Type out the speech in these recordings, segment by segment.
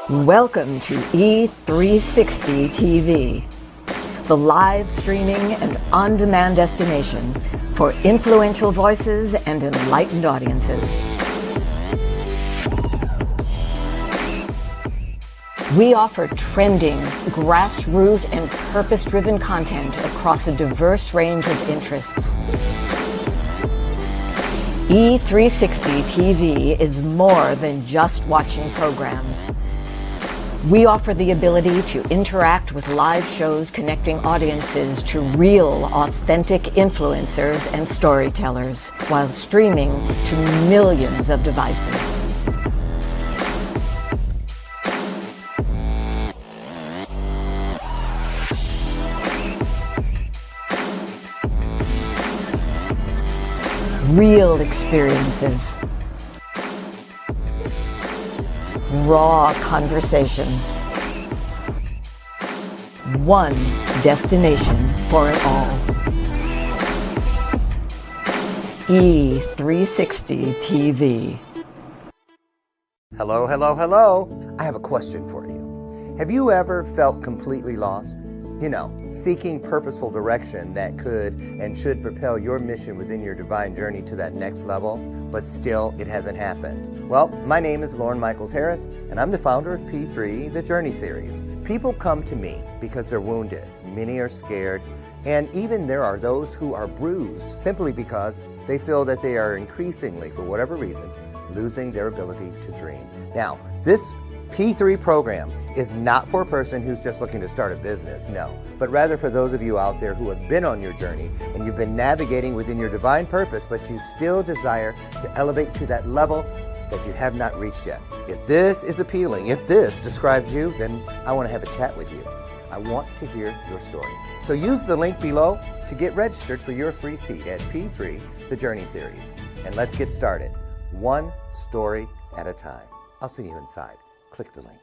Welcome to E360 TV, the live streaming and on-demand destination for influential voices and enlightened audiences. We offer trending, grassroots, and purpose-driven content across a diverse range of interests. E360 TV is more than just watching programs. We offer the ability to interact with live shows connecting audiences to real, authentic influencers and storytellers while streaming to millions of devices. Real experiences. Raw conversations. One destination for it all. E360 TV. Hello, hello, hello. I have a question for you. Have you ever felt completely lost? You know, seeking purposeful direction that could and should propel your mission within your divine journey to that next level, but still it hasn't happened. Well, my name is Loren Harris, and I'm the founder of P3, the Journey Series. People come to me because they're wounded. Many are scared, and even there are those who are bruised simply because they feel that they are increasingly, for whatever reason, losing their ability to dream. Now, this P3 program is not for a person who's just looking to start a business, no, but rather for those of you out there who have been on your journey and you've been navigating within your divine purpose, but you still desire to elevate to that level that you have not reached yet. If this is appealing, if this describes you, then I want to have a chat with you. I want to hear your story. So use the link below to get registered for your free seat at P3, the Journey Series. And let's get started, one story at a time. I'll see you inside. Click the link.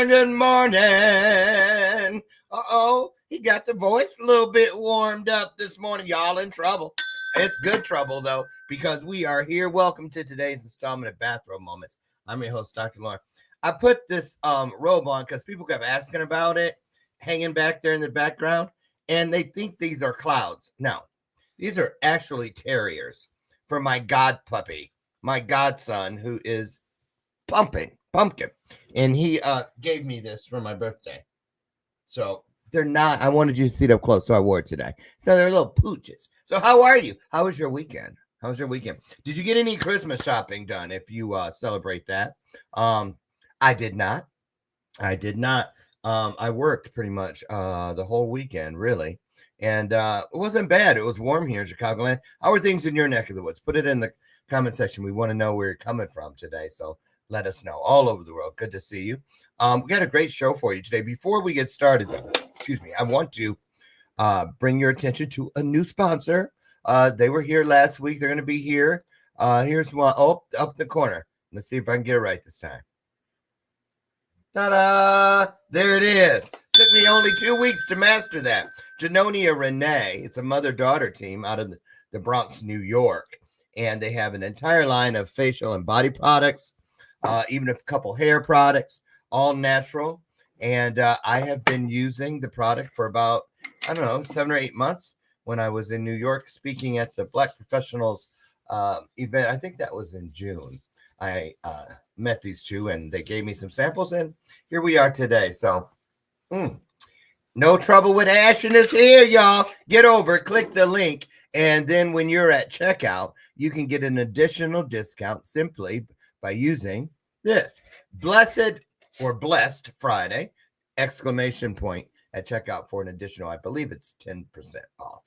Good morning. Uh-oh, he got the voice a little bit warmed up this morning. Y'all in trouble. It's good trouble, though, because we are here. Welcome to today's installment of Bathrobe Moments. I'm your host, Dr. Loren. I put this robe on because people kept asking about it, hanging back there in the background. and they think these are clouds. No, these are actually terriers for my god puppy, my godson, who is pumpkin, and he gave me this for my birthday. So they're not. I wanted you to see it up close, so I wore it today. So they're little pooches. So how are you? How was your weekend? How was your weekend? Did you get any Christmas shopping done? If you celebrate that, I did not. I did not. I worked pretty much the whole weekend, really, and it wasn't bad. It was warm here in Chicagoland. How are things in your neck of the woods? Put it in the comment section. We want to know where you're coming from today. So let us know. All over the world. Good to see you. We got a great show for you today. Before we get started, though, excuse me, I want to bring your attention to a new sponsor. They were here last week. They're going to be here. Here's one. Oh, up the corner. Let's see if I can get it right this time. Ta-da! There it is. Took me only 2 weeks to master that. Janonia Renee. It's a mother-daughter team out of the Bronx, New York. And they have an entire line of facial and body products, even a couple hair products, all natural. And I have been using the product for about, 7 or 8 months when I was in New York speaking at the Black Professionals event. I think that was in June. I met these two and they gave me some samples, and here we are today. So no trouble with ashiness here, y'all. Get over, click the link, and then when you're at checkout, you can get an additional discount simply by using this blessed Friday exclamation point at checkout for an additional, I believe it's 10% off.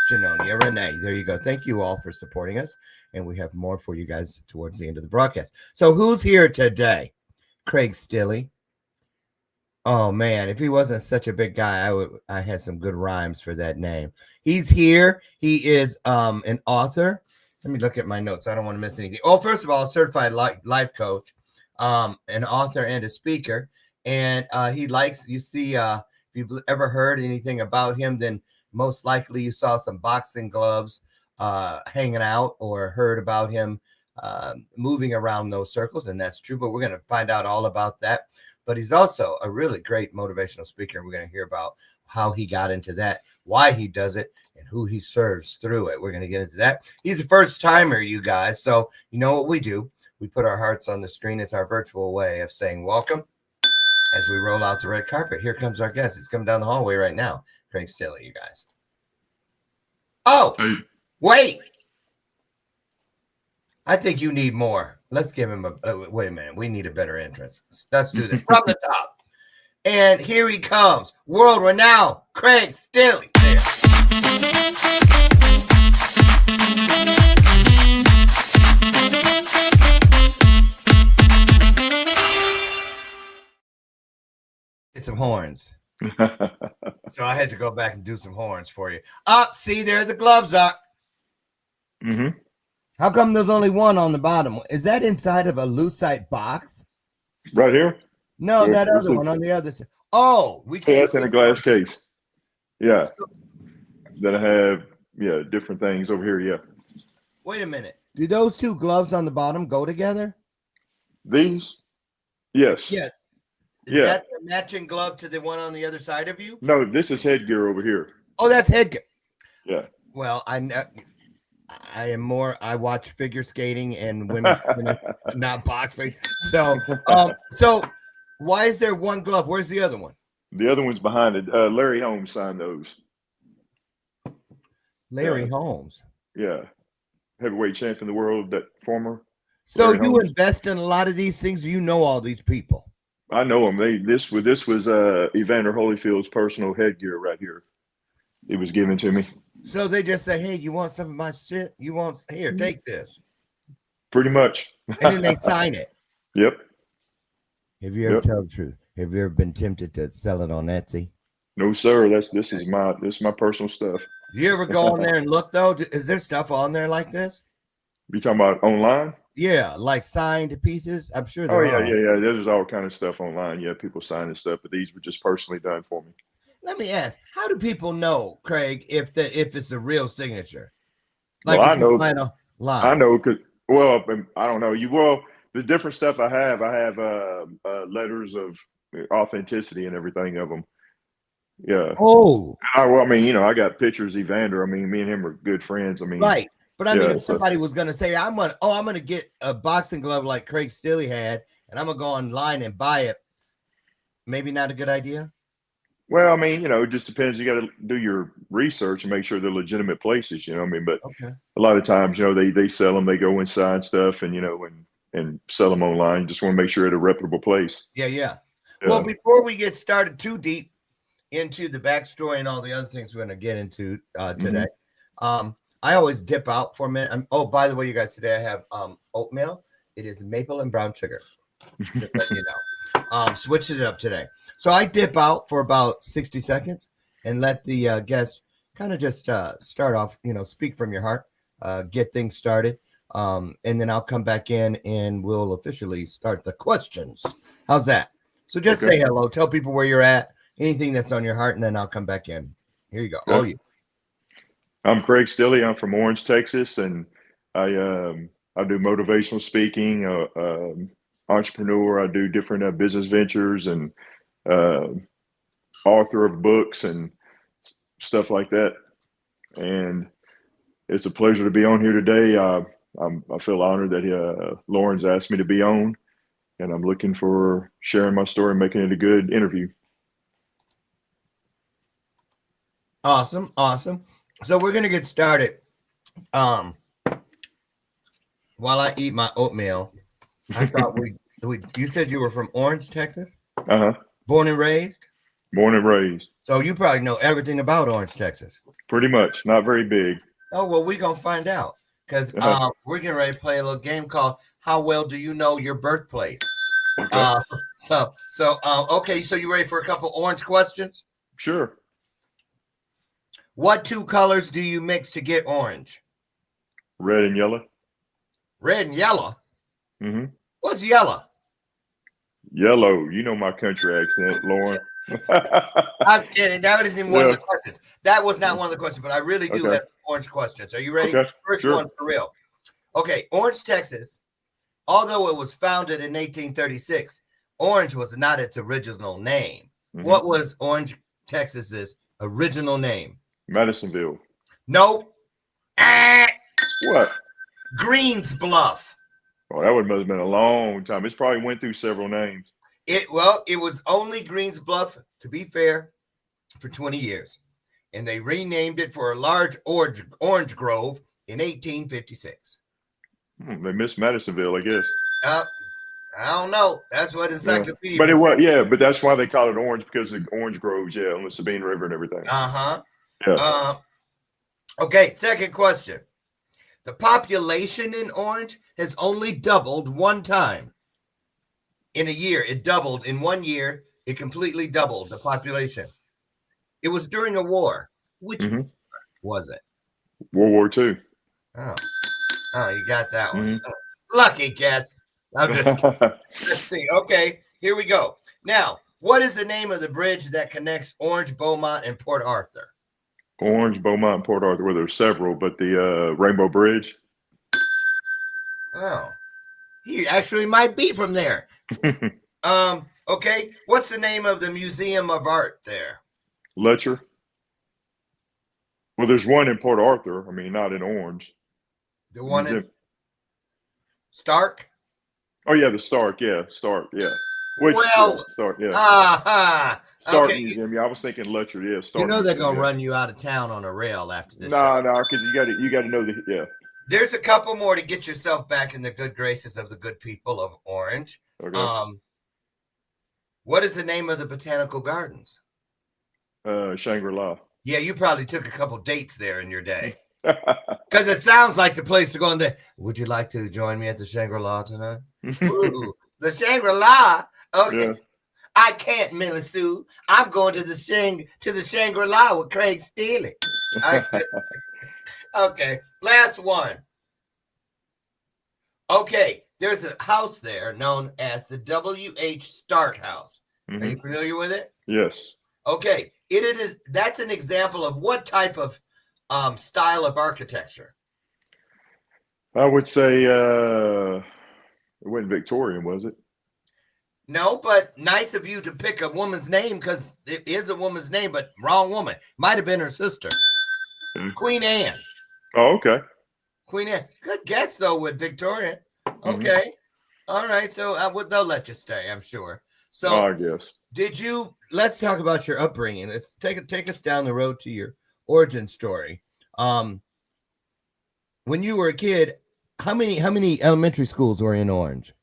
Janonia Renee, there you go. Thank you all for supporting us, and we have more for you guys towards the end of the broadcast. So who's here today? Craig Stilley. Oh man, if he wasn't such a big guy, I had some good rhymes for that name. He's here. He is an author. Let me look at my notes. I don't want to miss anything. Oh, first of all, a certified life coach, an author and a speaker. And he likes, you see, if you've ever heard anything about him, then most likely you saw some boxing gloves hanging out or heard about him moving around those circles. And that's true, but we're going to find out all about that. But he's also a really great motivational speaker. We're going to hear about how he got into that, why he does it, and who he serves through it. We're going to get into that. He's a first timer, you guys. So you know what we do. We put our hearts on the screen. It's our virtual way of saying welcome as we roll out the red carpet. Here comes our guest. He's coming down the hallway right now. Craig Stilley, you guys. Oh, wait. I think you need more. Let's give him wait a minute. We need a better entrance. Let's do this from the top. And here he comes. World renowned Craig Stilley. Get some horns. So I had to go back and do some horns for you. See there the gloves are. Mm-hmm. How come there's only one on the bottom? Is that inside of a lucite box? Right here? No, that other one on the other side. Oh, we can't. Yeah, that's in a glass case. Yeah. Then I have, different things over here. Yeah. Wait a minute. Do those two gloves on the bottom go together? These? Yes. Yeah. Is that the matching glove to the one on the other side of you? No, this is headgear over here. Oh, that's headgear. Yeah. Well, I watch figure skating and women's tennis, not boxing. So, so why is there one glove? Where's the other one? The other one's behind it. Larry Holmes signed those. Larry Holmes. Yeah. Heavyweight champion of the world, that former. So Larry you Holmes. invest in a lot of these things. You know all these people. I know them. This was Evander Holyfield's personal headgear right here. It was given to me. So they just say, "Hey, you want some of my shit? You want here? Take this." Pretty much. And then they sign it. Yep. Have you ever tell the truth? Have you ever been tempted to sell it on Etsy? No, sir. This is my personal stuff. Do you ever go on there and look though? Is there stuff on there like this? You talking about online? Yeah, like signed pieces. I'm sure. Oh yeah. There's all kind of stuff online. Yeah, people signing stuff, but these were just personally done for me. Let me ask: how do people know, Craig, if it's a real signature? Like, well, I know. I know because I don't know. The different stuff I have letters of authenticity and everything of them. Yeah. Oh, Well, I mean, I got pictures of Evander. I mean, me and him are good friends. I mean, right. But I mean, yeah. if somebody was gonna say, I'm gonna get a boxing glove like Craig Stilley had, and I'm gonna go online and buy it, maybe not a good idea. Well, I mean, it just depends. You got to do your research and make sure they're legitimate places. I mean, but Okay. a lot of times, they sell them. They go inside stuff and and sell them online. You just want to make sure at a reputable place. Yeah. Well, Yeah. before we get started too deep into the backstory and all the other things we're going to get into today, I always dip out for a minute. Oh, by the way, you guys, today I have oatmeal. It is maple and brown sugar. Just let you know. Switched it up today. So I dip out for about 60 seconds and let the guest kind of just start off, speak from your heart, get things started. And then I'll come back in and we'll officially start the questions. How's that? So just say hello, tell people where you're at, anything that's on your heart, and then I'll come back in. Here you go. Okay. All you. I'm Craig Stilley. I'm from Orange, Texas, and I do motivational speaking, entrepreneur. I do different business ventures and author of books and stuff like that. And it's a pleasure to be on here today. I feel honored that Loren's asked me to be on, and I'm looking for sharing my story and making it a good interview. Awesome. So we're gonna get started. While I eat my oatmeal, I thought you said you were from Orange, Texas? Born and raised? Born and raised. So you probably know everything about Orange, Texas. Pretty much. Not very big. Oh, well, we're going to find out because we're getting ready to play a little game called How Well Do You Know Your Birthplace? Okay. Okay, so you ready for a couple orange questions? Sure. What two colors do you mix to get orange? Red and yellow. Red and yellow? Mm-hmm. What's yellow? Yellow. You know my country accent, Loren. I'm kidding. That isn't one of the questions. That was not one of the questions, but I really do have orange questions. Are you ready? Okay. First Sure. one for real. Okay, Orange, Texas. Although it was founded in 1836, Orange was not its original name. Mm-hmm. What was Orange, Texas's original name? Madisonville. Nope. What? Greensbluff. Oh, that must have been a long time. It's probably went through several names. It was only Greensbluff, to be fair, for 20 years. And they renamed it for a large orange grove in 1856. They missed Madisonville, I guess. I don't know. That's what encyclopedia. Yeah. But it was, but that's why they call it orange, because of orange groves, on the Sabine River and everything. Yeah. Okay, second question. The population in Orange has only doubled one time. In a year, it doubled. In 1 year, it completely doubled the population. It was during a war. Which war was it? World War II. Oh, you got that one. Lucky guess. I'm just let's see. Okay, here we go. Now, what is the name of the bridge that connects Orange, Beaumont, and Port Arthur? Orange, Beaumont, and Port Arthur. Well, there's several, but the Rainbow Bridge. Oh, he actually might be from there. Okay. What's the name of the Museum of Art there? Letcher. Well, there's one in Port Arthur. I mean, not in Orange. The one in Stark? Oh, yeah, the Stark. Yeah, Stark. Yeah. Stark. Yeah. Stark Museum. Yeah, I was thinking Letcher. Yeah, Stark. You know they're gonna run you out of town on a rail after this. No, because you got to know the. Yeah. There's a couple more to get yourself back in the good graces of the good people of Orange. Okay. What is the name of the botanical gardens? Shangri-La. Yeah, you probably took a couple dates there in your day. Because it sounds like the place to go in there. Would you like to join me at the Shangri-La tonight? Ooh, the Shangri-La. Okay. Yeah. I can't, Millie Sue. I'm going to the Shangri-La with Craig Stilley. Okay, last one. Okay, there's a house there known as the W.H. Stark House. Are you familiar with it? Yes. Okay, that's an example of what type of style of architecture? I would say it wasn't Victorian, was it? No, but nice of you to pick a woman's name because it is a woman's name, but wrong woman. Might have been her sister, Queen Anne. Oh, okay. Queen Anne. Good guess though with Victoria. Mm-hmm. Okay. All right. So they'll let you stay, I'm sure. So I guess. let's talk about your upbringing. Let's take us down the road to your origin story. When you were a kid, how many elementary schools were in Orange?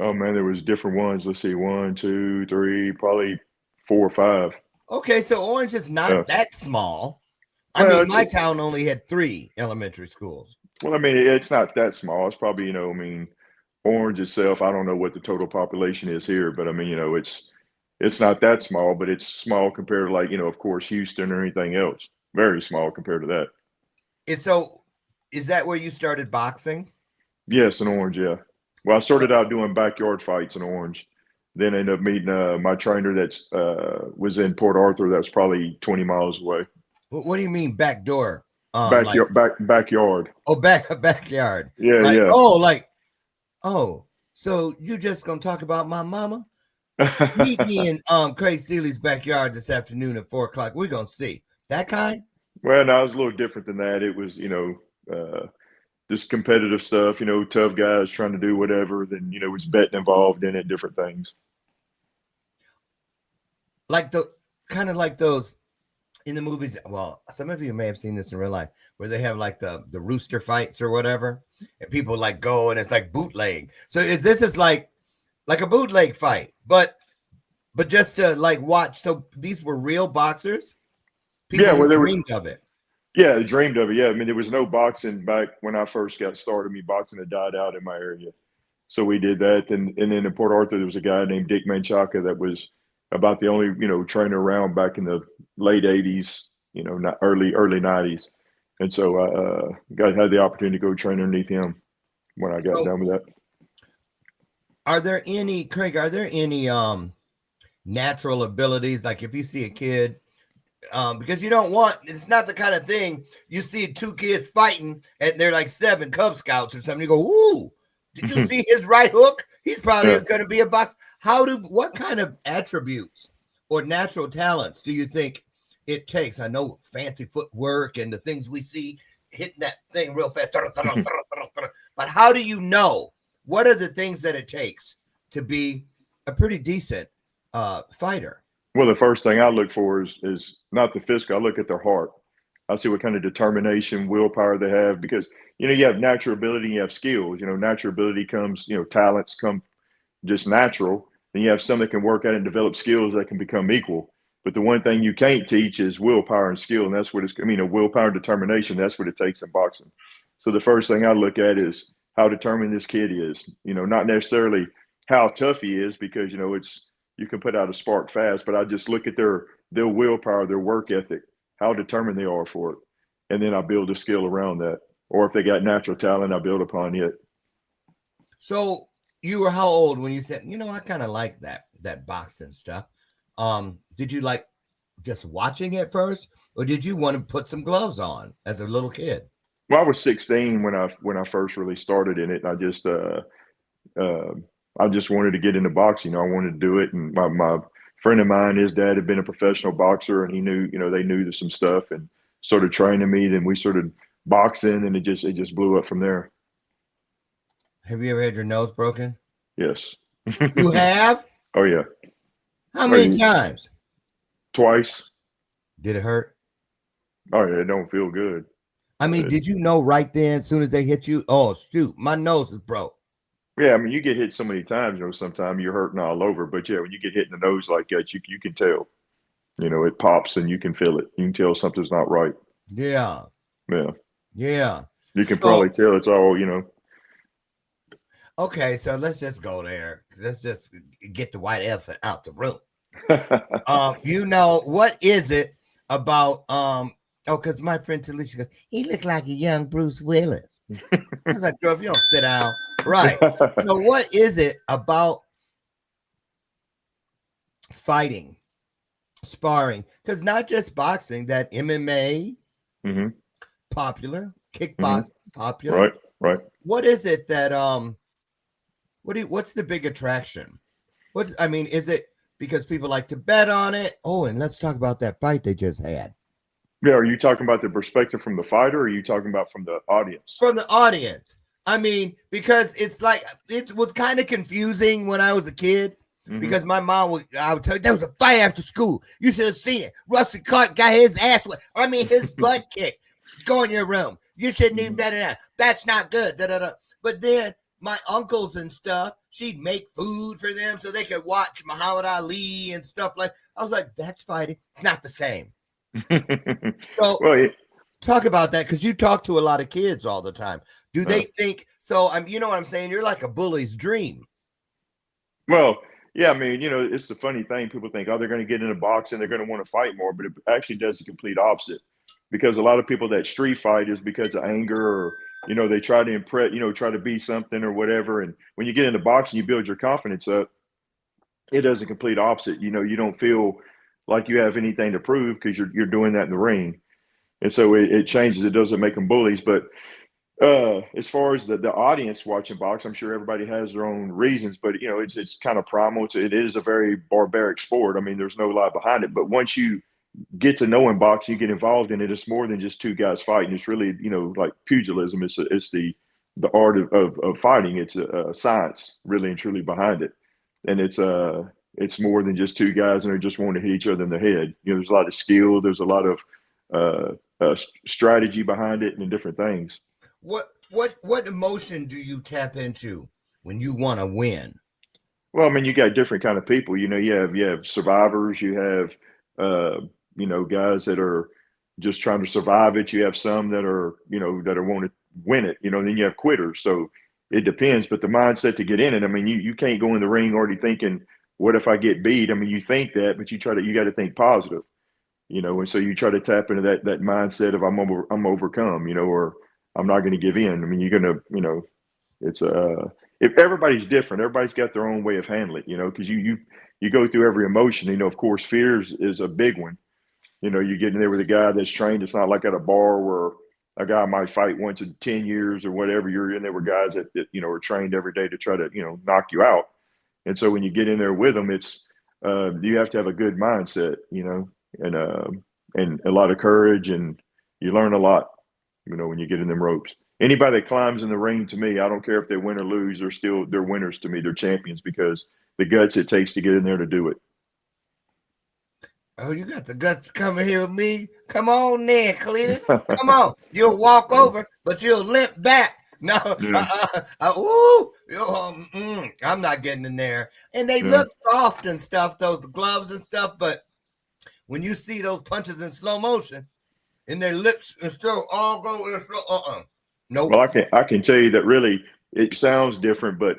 Oh man, there was different ones. Let's see, 1, 2, 3, probably 4 or 5. Okay, so Orange is not that small. I Well, mean, my town only had 3 elementary schools. Well, I mean, it's not that small. It's probably, I mean, Orange itself, I don't know what the total population is here, but I mean, it's not that small, but it's small compared to like, of course, Houston or anything else. Very small compared to that. And so, is that where you started boxing? Yes, in Orange, yeah. Well, I started out doing backyard fights in Orange. Then ended up meeting my trainer that's was in Port Arthur. That's probably 20 miles away. What do you mean back door? Backyard. Backyard. Oh, backyard. Yeah, Oh, so you just gonna talk about my mama? Meet me in Craig Stilley's backyard this afternoon at 4:00. We're gonna see that kind. Well, no, it was a little different than that. It was, just competitive stuff, tough guys trying to do whatever. Then, was betting involved in it, different things. Like those in the movies. Well, some of you may have seen this in real life where they have like the rooster fights or whatever, and people like go and it's like bootleg. So this is like a bootleg fight, but just to like watch. So these were real boxers. People dreamed of it. Yeah, they dreamed of it. Yeah, I mean, there was no boxing back when I first got started. Boxing had died out in my area, so we did that. And then in Port Arthur, there was a guy named Dick Manchaka that was about the only trainer around back in the late '80s, not early '90s. And so I had the opportunity to go train underneath him when I got done with that. Are there any, Craig? Are there any natural abilities? Like if you see a kid. Because it's not the kind of thing you see 2 kids fighting and they're like 7 Cub Scouts or something. You go, ooh, did you see his right hook? He's probably going to be a boxer. What kind of attributes or natural talents do you think it takes? I know fancy footwork and the things we see hitting that thing real fast. But how do you know? What are the things that it takes to be a pretty decent fighter? Well, the first thing I look for is not the physical. I look at their heart. I see what kind of determination, willpower they have, because you have natural ability and you have skills. Natural ability comes, talents come just natural. And you have some that can work at it and develop skills that can become equal. But the one thing you can't teach is willpower and skill, and that's what willpower and determination. That's what it takes in boxing. So the first thing I look at is how determined this kid is. Not necessarily how tough he is, because you can put out a spark fast, but I just look at their willpower, their work ethic, how determined they are for it. And then I build a skill around that. Or if they got natural talent, I build upon it. So you were how old when you said, I kind of like that boxing stuff? Did you like just watching it first, or did you want to put some gloves on as a little kid? Well, I was 16 when I first really started in it. And I just wanted to get into boxing. I wanted to do it. And my friend of mine, his dad had been a professional boxer, and he knew, they knew some stuff and started training me. Then we started boxing, and it just blew up from there. Have you ever had your nose broken? Yes. You have? Oh, yeah. How many times? Twice. Did it hurt? Oh, yeah, it don't feel good. I mean, did you know right then, as soon as they hit you, oh, shoot, my nose is broke? Yeah, I mean, you get hit so many times, sometimes you're hurting all over. But, yeah, when you get hit in the nose like that, you can tell. It pops and you can feel it. You can tell something's not right. Yeah. Yeah. Yeah. You can probably tell it's all, Okay, so let's just go there. Let's just get the white elephant out the room. What is it about because my friend Talisha goes, he looked like a young Bruce Willis. I was like, girl, if you don't sit down, right. So what is it about fighting, sparring? Because not just boxing, that MMA, popular, kickboxing, popular. Right. What is it that what's the big attraction? I mean, is it because people like to bet on it? Oh, and let's talk about that fight they just had. Yeah, are you talking about the perspective from the fighter, or are you talking about from the audience? From the audience. I mean, because it's like, it was kind of confusing when I was a kid. Because my mom I would tell you, there was a fight after school. You should have seen it. Rusty Clark got his ass his butt kicked. Go in your room. You shouldn't even that. That's not good. But then my uncles and stuff, she'd make food for them so they could watch Muhammad Ali and stuff like. I was like, that's fighting. It's not the same. So talk about that, because you talk to a lot of kids all the time. Do they think so? You know what I'm saying? You're like a bully's dream. Well, yeah, I mean, it's the funny thing. People think, oh, they're going to get into boxing, they're going to want to fight more, but it actually does the complete opposite. Because a lot of people that street fight is because of anger, or they try to impress, try to be something or whatever. And when you get into boxing, you build your confidence up. It does the complete opposite. You don't feel like you have anything to prove because you're doing that in the ring. And so it changes. It doesn't make them bullies. But as far as the audience watching box, I'm sure everybody has their own reasons, but it's kind of primal. It is a very barbaric sport. I mean, there's no lie behind it. But once you get to knowing boxing, you get involved in it, it's more than just two guys fighting. It's really, like pugilism. It's the art of fighting. It's a science, really and truly, behind it. And it's more than just two guys and they just want to hit each other in the head. There's a lot of skill. There's a lot of strategy behind it and different things. What emotion do you tap into when you want to win? Well, I mean, you got different kind of people. You have survivors. You have guys that are just trying to survive it. You have some that are that are want to win it. Then you have quitters. So it depends. But the mindset to get in it, I mean, you can't go in the ring already thinking, what if I get beat? I mean, you think that, but you got to think positive. And so you try to tap into that mindset of I'm overcome. Or I'm not going to give in. I mean, you're going to, it's if everybody's different, everybody's got their own way of handling it, because you go through every emotion. Of course, fear is a big one. You get in there with a guy that's trained. It's not like at a bar where a guy might fight once in 10 years or whatever. You're in there with guys that are trained every day to try to, knock you out. And so when you get in there with them, it's, you have to have a good mindset, and a lot of courage, and you learn a lot, when you get in them ropes. Anybody that climbs in the ring, to me, I don't care if they win or lose, they're winners to me. They're champions because the guts it takes to get in there to do it. Oh, you got the guts to come in here with me? Come on then, Cletus. Come on. You'll walk over, but you'll limp back. No, I'm not getting in there. And they look soft and stuff, those gloves and stuff, but when you see those punches in slow motion, and their lips are still all go in slow, nope. Well, I can tell you that really it sounds different, but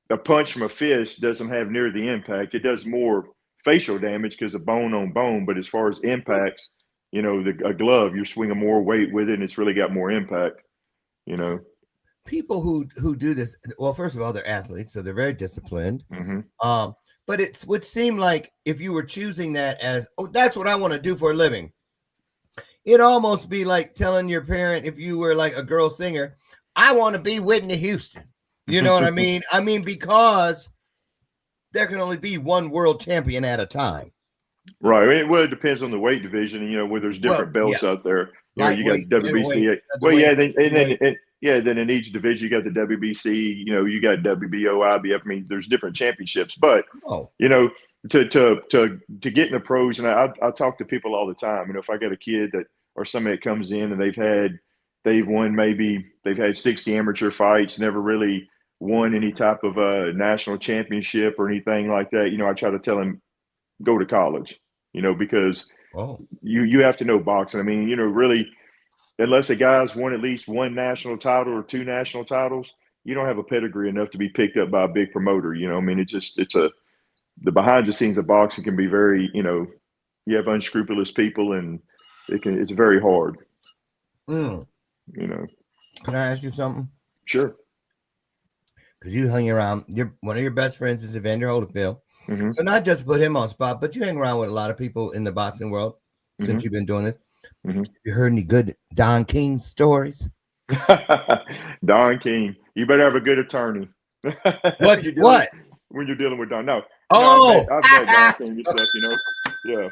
a punch from a fist doesn't have near the impact. It does more facial damage because of bone on bone, but as far as impacts, a glove, you're swinging more weight with it, and it's really got more impact. People who do this, well, first of all, they're athletes, so they're very disciplined. Mm-hmm. But it would seem like if you were choosing that as, that's what I want to do for a living, it'd almost be like telling your parent, if you were like a girl singer, I want to be Whitney Houston. You know what I mean? I mean, because there can only be one world champion at a time. Right. Well, it depends on the weight division, and where there's different belts out there. You got WBC. Then in each division, you got the WBC, you got WBO, IBF. I mean, there's different championships, but, to get in the pros, and I talk to people all the time. If I got a kid or somebody that comes in and they've had 60 amateur fights, never really won any type of a national championship or anything like that. I try to tell them, go to college, because you have to know boxing. I mean, really, unless a guy's won at least one national title or two national titles, you don't have a pedigree enough to be picked up by a big promoter. I mean, the behind the scenes of boxing can be very, you have unscrupulous people, and it's very hard. Can I ask you something? Sure. Because you hung around, one of your best friends is Evander Holyfield. Mm-hmm. So not just put him on spot, but you hang around with a lot of people in the boxing world since you've been doing this. Mm-hmm. You heard any good Don King stories? Don King, you better have a good attorney. What? When you're dealing with Don. No, Oh, I've met Don King and stuff, Yeah,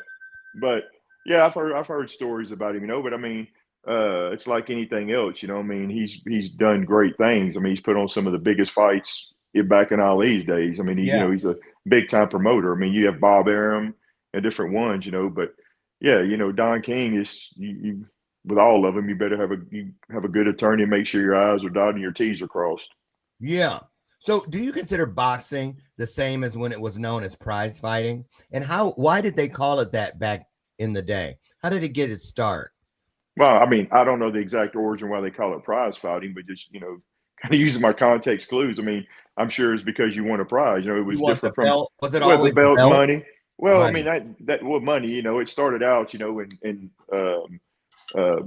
but yeah, I've heard stories about him, But I mean, it's like anything else, I mean, he's done great things. I mean, he's put on some of the biggest fights back in Ali's days. I mean, yeah. he's a big time promoter. I mean, you have Bob Arum and different ones, but yeah, Don King is you with all of them. You better have a good attorney and make sure your I's are dotted and your T's are crossed. Yeah. So do you consider boxing the same as when it was known as prize fighting? And why did they call it that back in the day? How did it get its start? Well, I mean, I don't know the exact origin why they call it prize fighting, but just, kind of using my context clues. I mean, I'm sure it's because you won a prize. It was You want the different from, belt? Was it well, the always the belt, belt? money. Well, I Money. mean, money, it started out, in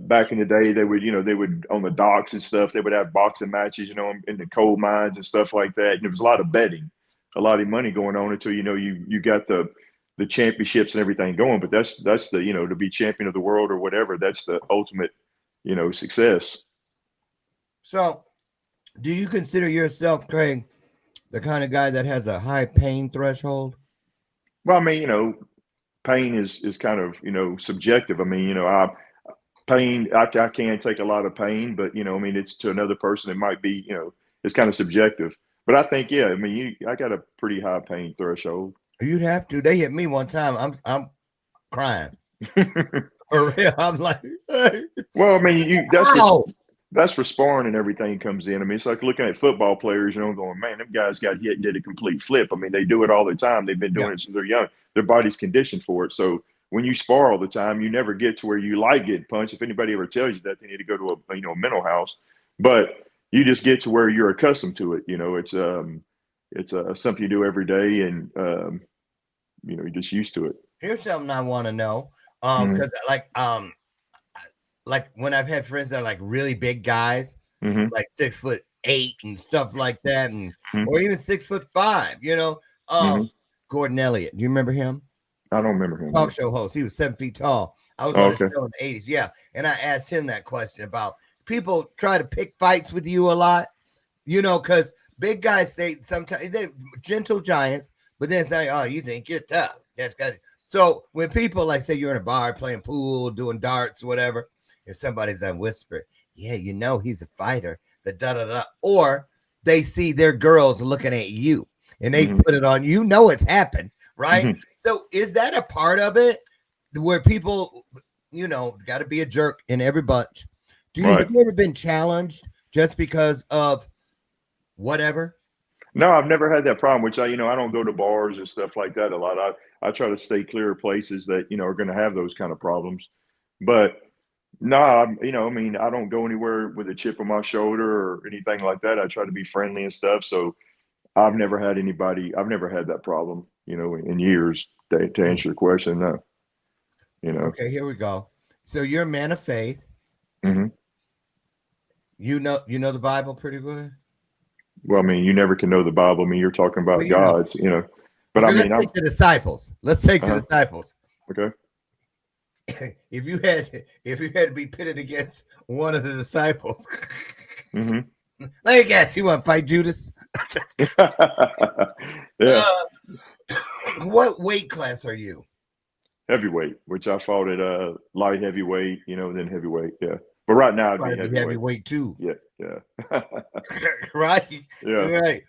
back in the day, they would on the docks and stuff, they would have boxing matches, in the coal mines and stuff like that. And there was a lot of betting, a lot of money going on until, you got the championships and everything going. But that's the, to be champion of the world or whatever, that's the ultimate, success. So do you consider yourself, Craig, the kind of guy that has a high pain threshold? Well, I mean, pain is kind of, subjective. I mean, I can take a lot of pain, but I mean, it's to another person, it might be, it's kind of subjective. But I think, yeah, I mean, I got a pretty high pain threshold. You'd have to. They hit me one time. I'm crying. For real. I'm like, hey. Well, I mean, that's where sparring and everything comes in. I mean, it's like looking at football players, going, man, them guys got hit and did a complete flip. I mean, they do it all the time. They've been doing it since they're young. Their body's conditioned for it. So when you spar all the time, you never get to where you like getting punched. If anybody ever tells you that, they need to go to a mental house. But you just get to where you're accustomed to it. It's something you do every day, and you're just used to it. Here's something I want to know. Because like when I've had friends that are like really big guys, like 6'8" and stuff like that, and or even 6'5", Gordon Elliott. Do you remember him? I don't remember him. Talk show host. He was 7 feet tall. I was on the show in the 80s. Yeah. And I asked him that question about people try to pick fights with you a lot, because big guys say sometimes they're gentle giants, but then say, oh, you think you're tough. That's got it. So when people like say you're in a bar playing pool, doing darts, whatever, if somebody's on whisper, yeah, he's a fighter, the da-da-da, or they see their girls looking at you and they put it on, it's happened, right? So is that a part of it where people, got to be a jerk in every bunch? Have you ever been challenged just because of whatever? No, I've never had that problem, which I don't go to bars and stuff like that a lot. I try to stay clear of places that, are going to have those kind of problems. But no, I mean, I don't go anywhere with a chip on my shoulder or anything like that. I try to be friendly and stuff. So I've never had that problem, in years to answer your question. No, Okay, here we go. So you're a man of faith. Mm-hmm. You know the Bible pretty good. Well, I mean, you never can know the Bible. I mean, you're talking about gods, But okay, I mean, let's take the disciples. Let's take the disciples. Okay. If you had to be pitted against one of the disciples, let me guess, you want to fight Judas? Yeah. What weight class are you? Heavyweight, which I fought at light heavyweight, then heavyweight. Yeah. But right now I'd be heavyweight too. Yeah. Right. Yeah. Right.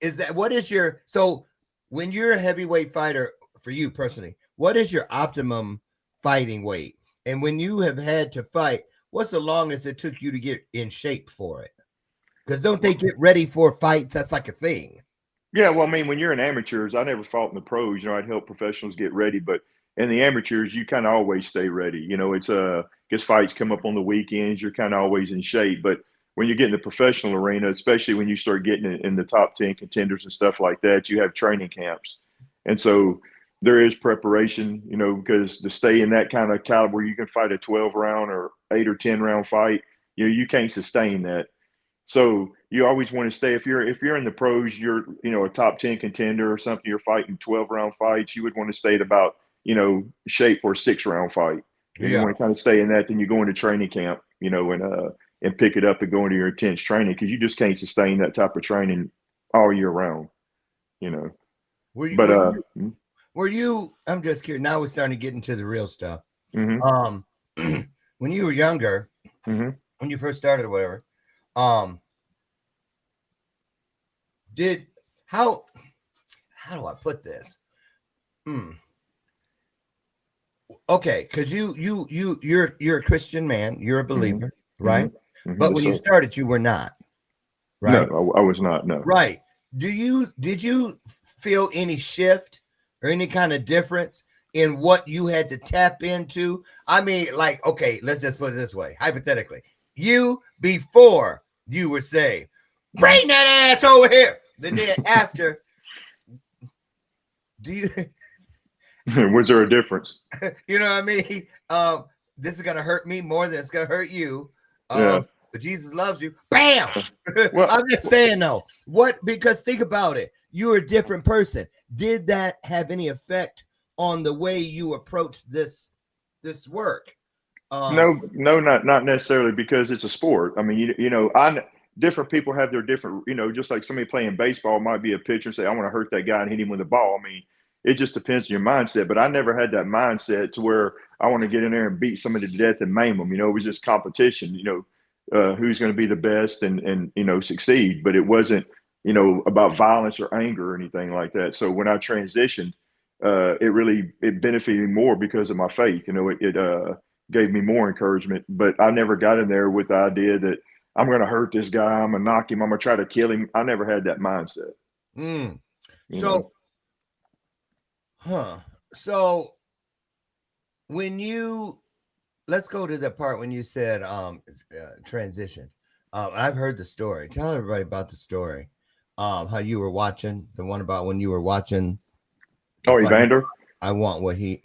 Is that so when you're a heavyweight fighter, for you personally, what is your optimum fighting weight? And when you have had to fight, what's the longest it took you to get in shape for it? Because don't they get ready for fights? That's like a thing. Yeah, well, I mean, when you're in amateurs, I never fought in the pros. I'd help professionals get ready, but in the amateurs, you kind of always stay ready. It's because fights come up on the weekends, you're kind of always in shape. But when you get in the professional arena, especially when you start getting in the top 10 contenders and stuff like that, you have training camps. And so there is preparation, because to stay in that kind of caliber, you can fight a 12-round or 8 or 10-round fight. You can't sustain that. So you always want to stay. If you're in the pros, you're a top 10 contender or something. You're fighting 12-round fights. You would want to stay at about shape for a 6-round fight. You want to kind of stay in that. Then you go into training camp, and pick it up and go into your intense training, because you just can't sustain that type of training all year round. Were you? But Were you? I'm just curious. Now we're starting to get into the real stuff. mm-hmm. When you were younger, Mm-hmm. when you first started or whatever, did how do I put this? Okay, because you're a Christian man, you're a believer, right? Mm-hmm. But Yes, when you sir. started, you were not, right? No, I was not. No. Right. Did you feel any shift or any kind of difference in what you had to tap into? I mean, like, okay, let's just put it this way, hypothetically, you before you were saved, bring that ass over here. The day after, do you? Was there a difference? You know what I mean? This is gonna hurt me more than it's gonna hurt you. Yeah. But Jesus loves you. Bam! Well, I'm just saying though. What? Because think about it. You're a different person. Did that have any effect on the way you approached this work? no, not necessarily, because it's a sport. I mean, different people have their different, just like somebody playing baseball might be a pitcher and say, I want to hurt that guy and hit him with a ball. I mean, it just depends on your mindset. But I never had that mindset to where I want to get in there and beat somebody to death and maim them. It was just competition, who's going to be the best and succeed. But it wasn't, about violence or anger or anything like that. So when I transitioned, it benefited me more because of my faith. It gave me more encouragement. But I never got in there with the idea that I'm going to hurt this guy, I'm going to knock him, I'm going to try to kill him. I never had that mindset. So when let's go to the part when you said transition. I've heard the story. Tell everybody about the story. How you were watching the one about when you were watching. Oh, Evander. I want what he.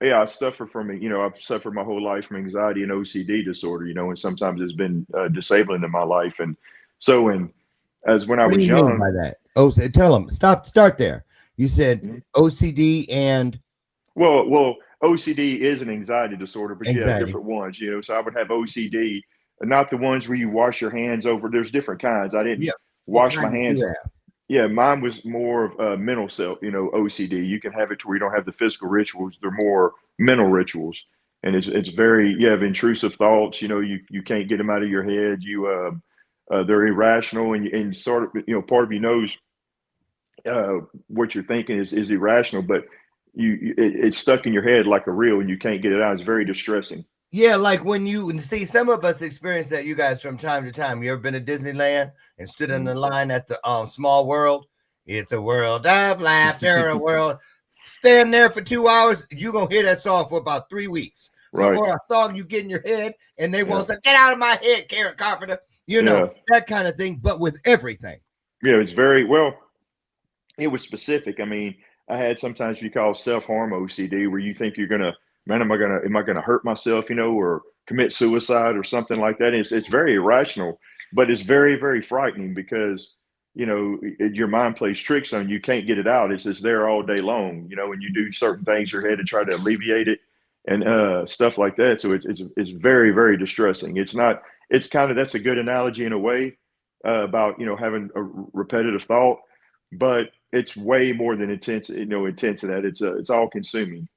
Yeah, I suffer from it. I've suffered my whole life from anxiety and OCD disorder. And sometimes it's been disabling in my life. And so, when I was young, by that? Oh, tell them. Start there. You said OCD and. Well, OCD is an anxiety disorder, but you have Anxiety. different ones. So I would have OCD, not the ones where you wash your hands over. There's different kinds. I didn't wash my hands. Yeah, mine was more of mental self, OCD. You can have it to where you don't have the physical rituals. They're more mental rituals. And it's very, you have intrusive thoughts, you can't get them out of your head. They're irrational and sort of, part of you knows what you're thinking is irrational, but it's stuck in your head like a reel and you can't get it out. It's very distressing. Yeah, like when you see some of us experience that, you guys, from time to time. You ever been to Disneyland and stood in the line at the Small World? It's a world of laughter, a world. Stand there for 2 hours, you're gonna hear that song for about 3 weeks. So, or a song you get in your head and they won't say, get out of my head, Karen Carpenter, that kind of thing, but with everything. Yeah, it's very well, it was specific. I mean, I had sometimes you call self-harm OCD, where you think you're gonna, man, am I gonna hurt myself, or commit suicide or something like that? It's very irrational, but it's very, very frightening because your mind plays tricks on you. You can't get it out. It's just there all day long, and you do certain things in your head to try to alleviate it and stuff like that. So it's very, very distressing. It's kind of, that's a good analogy in a way about having a repetitive thought, but it's way more than intense in that. It's all consuming.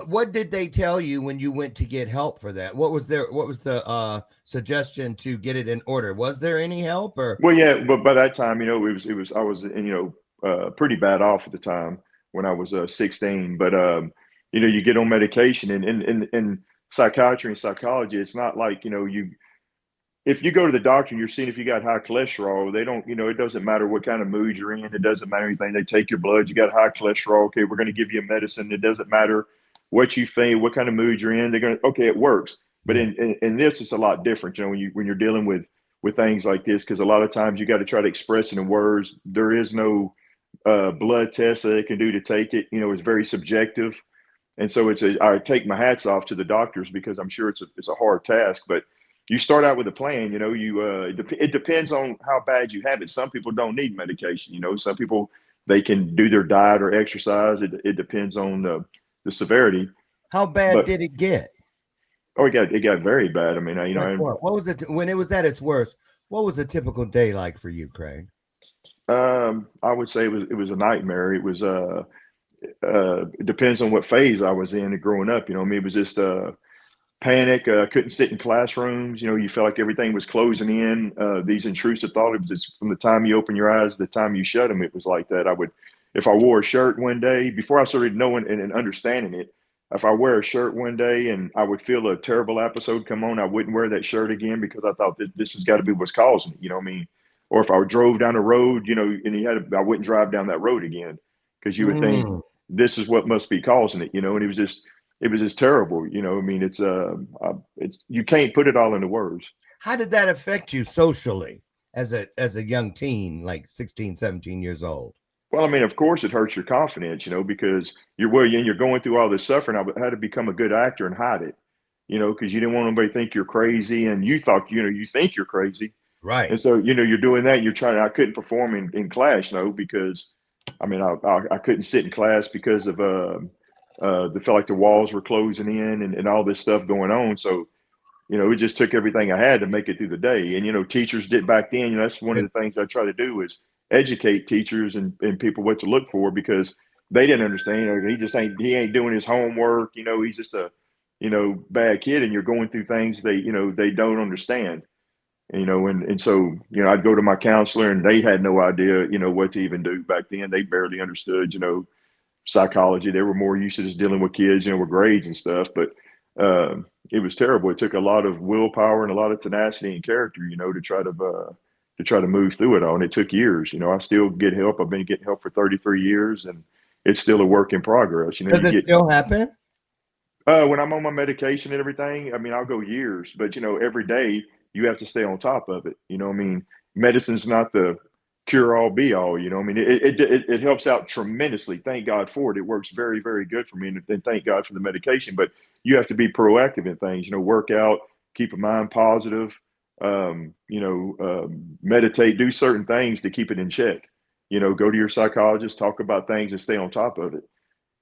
What did they tell you when you went to get help for that? What was the suggestion to get it in order? Was there any help or? Well, yeah, but by that time, I was pretty bad off at the time when I was 16. But you get on medication, and in psychiatry and psychology, it's not like if you go to the doctor and you're seeing if you got high cholesterol, they don't, it doesn't matter what kind of mood you're in. It doesn't matter anything. They take your blood. You got high cholesterol. Okay, we're going to give you a medicine. It doesn't matter what you think, what kind of mood you're in. They're going to, okay, it works. But in this, it's a lot different. When you're dealing with things like this, because a lot of times you got to try to express it in words. There is no blood test that they can do to take it. It's very subjective. And so I take my hats off to the doctors, because I'm sure it's a hard task, but you start out with a plan. It depends on how bad you have it. Some people don't need medication. Some people, they can do their diet or exercise. It depends on the severity. How bad did it get? Oh, it got very bad. I mean, what was it when it was at its worst? What was a typical day like for you, Craig? I would say it was a nightmare. It was it depends on what phase I was in growing up. You know, I mean, it was just panic. Couldn't sit in classrooms. You know, you felt like everything was closing in. These intrusive thoughts. It was just from the time you open your eyes to the time you shut them. It was like that. If I wore a shirt one day before I started knowing and understanding it. If I wear a shirt one day and I would feel a terrible episode come on, I wouldn't wear that shirt again because I thought that this has got to be what's causing it. You know what I mean? Or if I drove down the road, you know, and I wouldn't drive down that road again because you would think this is what must be causing it. You know, and it was just terrible. You know, I mean, it's you can't put it all into words. How did that affect you socially as a young teen, like 16, 17 years old? Well, I mean, of course, it hurts your confidence, you know, because you're going through all this suffering. I had to become a good actor and hide it, you know, because you didn't want anybody to think you're crazy, and you thought, you know, you think you're crazy, Right. and so you know you're doing that. You're trying. I couldn't perform in class, you know, because I mean, I couldn't sit in class because of the felt like the walls were closing in and all this stuff going on. So you know, it just took everything I had to make it through the day. And, you know, teachers did back then, you know, that's one of the things I try to do is educate teachers and people what to look for because they didn't understand, you know, he ain't doing his homework. You know, he's just a, you know, bad kid. And you're going through things they don't understand, you know, and so, you know, I'd go to my counselor and they had no idea, you know, what to even do back then. They barely understood, you know, psychology. They were more used to just dealing with kids, you know, with grades and stuff. But it was terrible. It took a lot of willpower and a lot of tenacity and character, you know, to try to move through it all. And it took years. You know, I still get help. I've been getting help for 33 years, and it's still a work in progress. You know, Does it still happen? When I'm on my medication and everything, I mean, I'll go years, but you know, every day you have to stay on top of it. You know, I mean, medicine's not the cure all be all. You know, I mean, it helps out tremendously. Thank God for it. It works very, very good for me, and thank God for the medication. But you have to be proactive in things. You know, work out, keep a mind positive. Meditate, do certain things to keep it in check. You know, go to your psychologist, talk about things, and stay on top of it.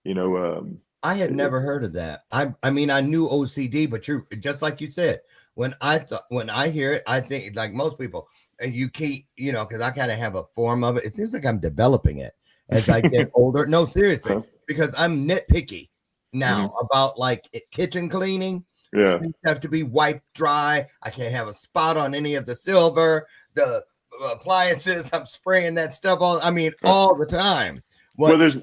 You know, I had never heard of that. I mean, I knew OCD, but you're just like you said. When I hear it, I think like most people, and you keep, you know, because I kind of have a form of it. It seems like I'm developing it as I get older. No, seriously, because I'm nitpicky now about like kitchen cleaning. Yeah, things have to be wiped dry. I can't have a spot on any of the silver, the appliances. I'm spraying that stuff all the time. Well, there's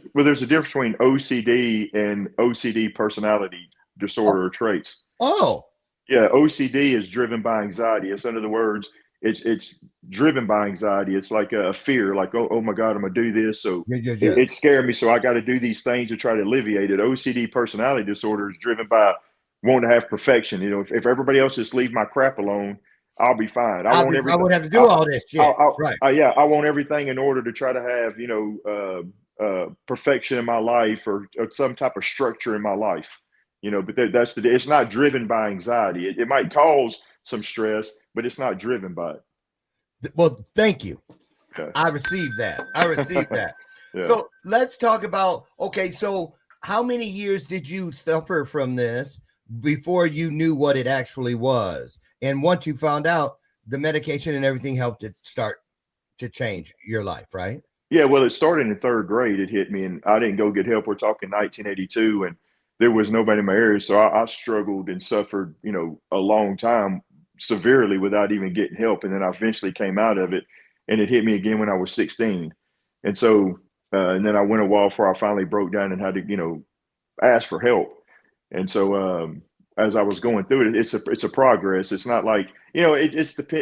a difference between OCD and OCD personality disorder or traits. Oh, yeah, OCD is driven by anxiety. It's, in other words, it's driven by anxiety. It's like a fear, like oh my God, I'm gonna do this, so it scared me, so I got to do these things to try to alleviate it. OCD personality disorder is driven by wanting to have perfection. You know, if everybody else just leave my crap alone, I'll be fine. I wouldn't have to do all this shit. Right. I want everything in order to try to have, you know, perfection in my life or some type of structure in my life. You know, but it's not driven by anxiety. It might cause some stress, but it's not driven by it. Well, thank you. Okay. I received that. Yeah. So let's talk about, okay, so how many years did you suffer from this before you knew what it actually was? And once you found out, the medication and everything helped it start to change your life, right? Yeah, well, it started in third grade. It hit me, and I didn't go get help. We're talking 1982, and there was nobody in my area. So I struggled and suffered, you know, a long time severely without even getting help. And then I eventually came out of it, and it hit me again when I was 16. And so, and then I went a while before I finally broke down and had to, you know, ask for help. And so, as I was going through it, it's a progress. It's not like, you know, it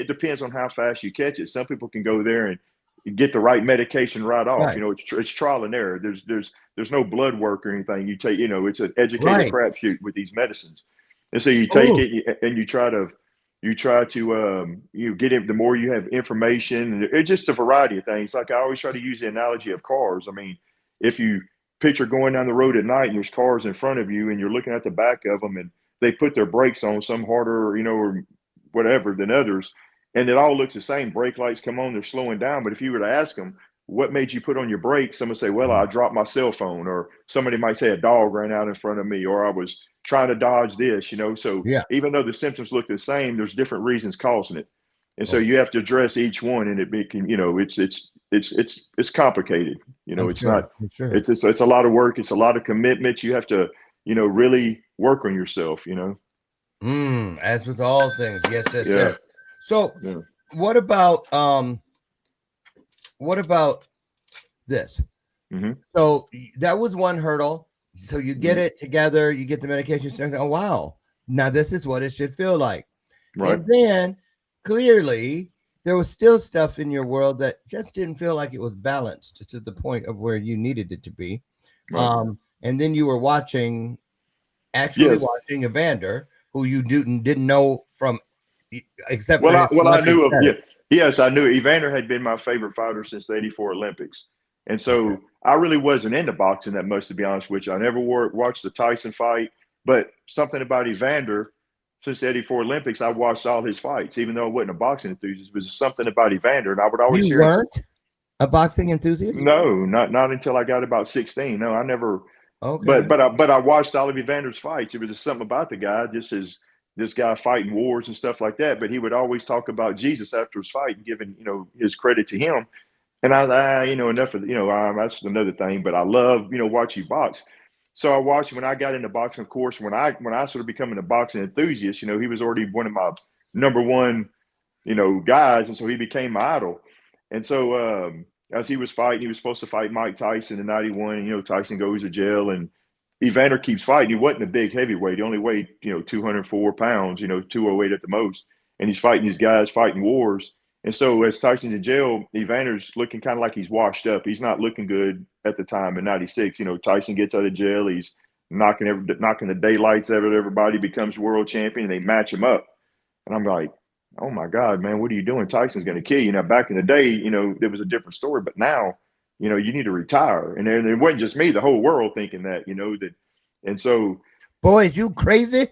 depends on how fast you catch it. Some people can go there and get the right medication right off. Right. You know, it's trial and error. There's no blood work or anything. You take, you know, it's an educated crapshoot with these medicines. And so you take it and you try to get it. The more you have information, and it's just a variety of things. Like I always try to use the analogy of cars. I mean, if you picture going down the road at night and there's cars in front of you and you're looking at the back of them and they put their brakes on, some harder, you know, or whatever than others, and it all looks the same. Brake lights come on, they're slowing down. But if you were to ask them, what made you put on your brakes? Someone say, well, I dropped my cell phone, or somebody might say a dog ran out in front of me, or I was trying to dodge this, you know. So even though the symptoms look the same, there's different reasons causing it. And so you have to address each one, and it can, you know, it's it's complicated. I'm It's sure. not. I'm sure. It's a lot of work. It's a lot of commitments. You have to really work on yourself. As with all things, yes, yes, Yeah. sir. So, Yeah. what about this? Mm-hmm. So that was one hurdle. So you get it together, you get the medication. Oh wow! Now this is what it should feel like. Right. And then clearly there was still stuff in your world that just didn't feel like it was balanced to the point of where you needed it to be. Right. And then you were watching Yes. Evander, who you didn't know from except for Well, his I Olympic knew of. Yeah. status. Yes, I knew Evander had been my favorite fighter since the '84 Olympics, and Okay. so I really wasn't into boxing that much, to be honest with you. I never watched the Tyson fight, but something about Evander since the '84 Olympics, I watched all his fights, even though I wasn't a boxing enthusiast. It was something about Evander, and I would always You hear him say, weren't a boxing enthusiast? "No, not until I got about 16. No, I never." Okay. But I watched all of Evander's fights. It was just something about the guy, just as this guy fighting wars and stuff like that. But he would always talk about Jesus after his fight and giving his credit to him. And enough of that's another thing. But I love watch you box. So I watched when I got into boxing. Of course, when I sort of becoming a boxing enthusiast, he was already one of my number one guys, and so he became my idol. And so as he was fighting, he was supposed to fight Mike Tyson in '91. And, Tyson goes to jail, and Evander keeps fighting. He wasn't a big heavyweight. He only weighed 204 pounds, 208 at the most. And he's fighting these guys, fighting wars. And so as Tyson's in jail, Evander's looking kind of like he's washed up. He's not looking good at the time in '96. Tyson gets out of jail. He's knocking the daylights out of everybody, becomes world champion, and they match him up. And I'm like, oh my God, man, what are you doing? Tyson's going to kill you. Now, back in the day, there was a different story, but now, you need to retire. And it wasn't just me, the whole world thinking that. And so, Boy, is you crazy?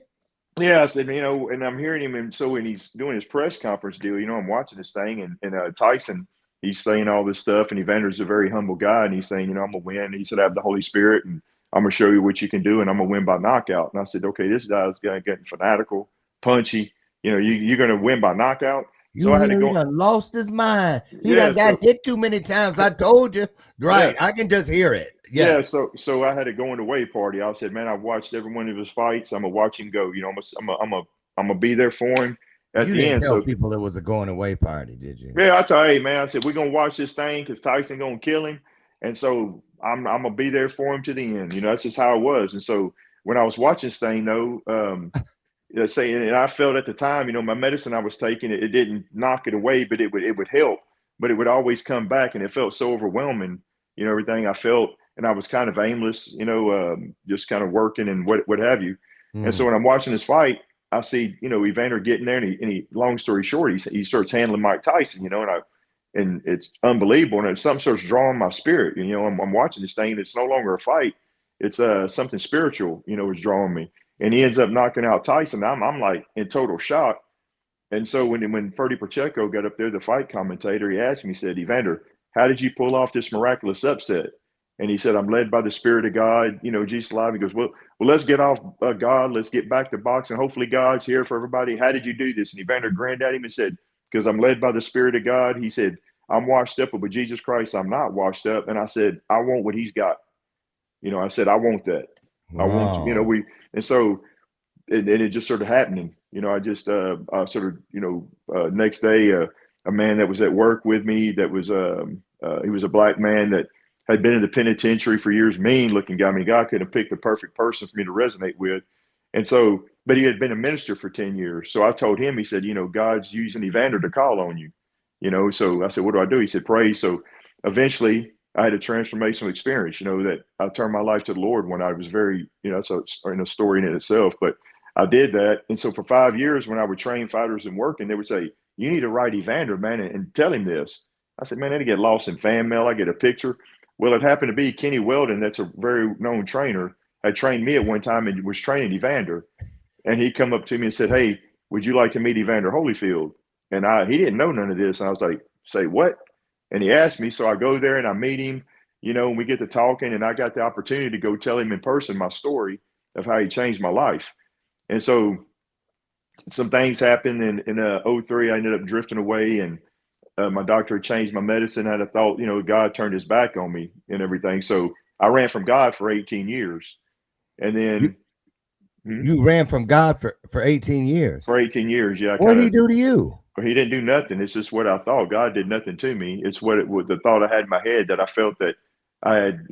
yeah, I said, and I'm hearing him. And so when he's doing his press conference deal, I'm watching this thing, and Tyson, he's saying all this stuff, and Evander's a very humble guy, and he's saying, I'm going to win. He said, I have the Holy Spirit, and I'm going to show you what you can do, and I'm going to win by knockout. And I said, okay, this guy's getting fanatical, punchy. You're going to win by knockout. So I had to He go. done lost his mind. He Yeah, done got hit too many times. I told you. Right. Yeah. I can just hear it. Yeah. So I had to go in the way party. I said, man, I've watched every one of his fights. I'm gonna watch him go. I'm gonna be there for him at You the didn't end. tell So people it was a going away party, did you? yeah, I told, hey man, I said we're gonna watch this thing because Tyson gonna kill him, and so I'm gonna be there for him to the end. That's just how it was. And so when I was watching this thing, though, and I felt at the time, my medicine I was taking, it didn't knock it away, but it would help, but it would always come back, and it felt so overwhelming, everything I felt, and I was kind of aimless, just kind of working and what have you. And so when I'm watching this fight, I see, Evander getting there, and he long story short, he starts handling Mike Tyson, and it's unbelievable, and something starts drawing my spirit. I'm watching this thing, and it's no longer a fight; it's something spiritual, is drawing me. And he ends up knocking out Tyson. I'm like in total shock. And so when Ferdy Pacheco got up there, the fight commentator, he asked me, he said, Evander, how did you pull off this miraculous upset? And he said, I'm led by the Spirit of God, Jesus alive. He goes, well, let's get off God. Let's get back to boxing. Hopefully God's here for everybody. How did you do this? And Evander grinned at him and said, because I'm led by the Spirit of God. He said, I'm washed up, but with Jesus Christ, I'm not washed up. And I said, I want what he's got. I said, I want that. Wow. I want, and so it just started happening. I just sort of, next day, a man that was at work with me that was, he was a black man that had been in the penitentiary for years, mean looking guy. I mean, God could have picked the perfect person for me to resonate with. And so, but he had been a minister for 10 years. So I told him, he said, God's using Evander to call on you, so I said, what do I do? He said, pray. So eventually I had a transformational experience, that I turned my life to the Lord when I was very, so it's in a story in itself, but I did that. And so for 5 years, when I would train fighters and work, and they would say, you need to write Evander, man, and tell him this. I said, man, that'd get lost in fan mail. I get a picture. Well, it happened to be Kenny Weldon, that's a very known trainer, had trained me at one time and was training Evander. And he come up to me and said, hey, would you like to meet Evander Holyfield? And he didn't know none of this. And I was like, say what? And he asked me. So I go there and I meet him, and we get to talking, and I got the opportunity to go tell him in person my story of how he changed my life. And so some things happened in '03. I ended up drifting away, and my doctor had changed my medicine. And I thought, God turned his back on me and everything. So I ran from God for 18 years. And then You ran from God for 18 years. for 18 years, yeah. What did he do to you? He didn't do nothing. It's just what I thought. God did nothing to me. It's the thought I had in my head that I felt that I had,